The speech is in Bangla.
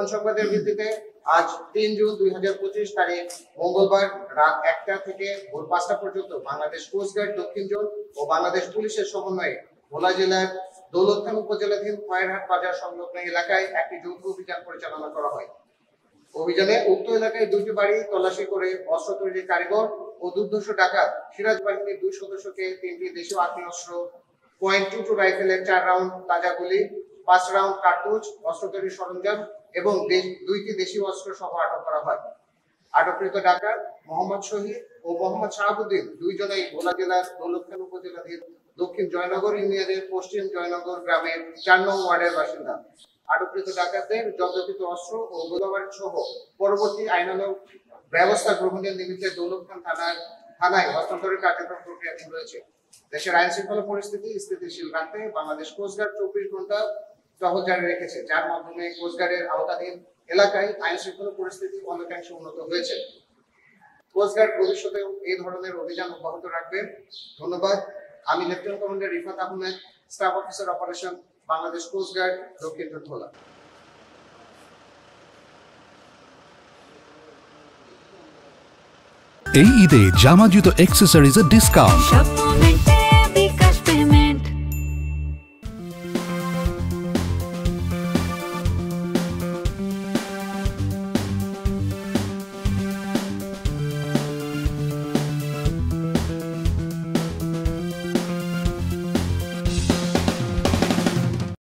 গোপন সংবাদের ভিত্তিতে আজ ৩ জুন ২০২৫ তারিখ মঙ্গলবার রাত ১টা থেকে ভোর ৫টা পর্যন্ত বাংলাদেশ কোস্টগার্ড দক্ষিণ জোন ও বাংলাদেশ পুলিশের সমন্বয়ে ভোলা জেলার দৌলতখান উপজেলাধীন খয়েরহাট বাজার সংলগ্ন এলাকায় একটি যৌথ অভিযান পরিচালনা করা হয়। অভিযানে উক্ত এলাকায় ২টি বাড়ি তল্লাশি করে অস্ত্র তৈরির কারিগর ও দুর্ধর্ষ ডাকাত সিরাজ বাহিনীর ২ সদস্যকে ৩টি দেশীয় আগ্নেয়াস্ত্র, .22 রাইফেলের ৪ রাউন্ড তাজা গুলি, ৫ রাউন্ড কার্তুজ, অস্ত্র তৈরির সরঞ্জাম এবং ২টি দেশীয় অস্ত্র সহ আটক করা হয়। আটককৃত ডাকাত মোহাম্মদ শহীদ ও মোহাম্মদ শাহাবুদ্দিন দুইজনেই ভোলা জেলার দৌলতখান উপজেলাধীন দক্ষিণ জয়নগর ইউনিয়নের পশ্চিম জয়নগর গ্রামের ৪ নং ওয়ার্ডের বাসিন্দা। আটককৃত ডাকাতদের জব্দকৃত অস্ত্র ও গোলাবারুদ সহ পরবর্তী আইনানুগ ব্যবস্থা গ্রহণের নিমিত্তে দৌলতখান থানায় হস্তান্তরের কার্যক্রম প্রক্রিয়াধীন রয়েছে। দেশের আইন শৃঙ্খলা পরিস্থিতি স্থিতিশীল রাখতে বাংলাদেশ কোস্টগার্ড ২৪ ঘন্টা টহল জারি রেখেছে, যার মাধ্যমে কোস্টগার্ডের আওতাধীন এলাকায় আইন শৃঙ্খলা পরিস্থিতি অনেকাংশে উন্নত হয়েছে। কোস্টগার্ড ভবিষ্যতেও এই ধরনের অভিযান অব্যাহত রাখবে। ধন্যবাদ। আমি lieutenant commander Rifat Ahmed, staff officer operation, Bangladesh coast guard দক্ষিণ জোন ভোলা। এই ঈদে জামা জুতো অ্যাক্সেসরিজের ডিসকাউন্ট।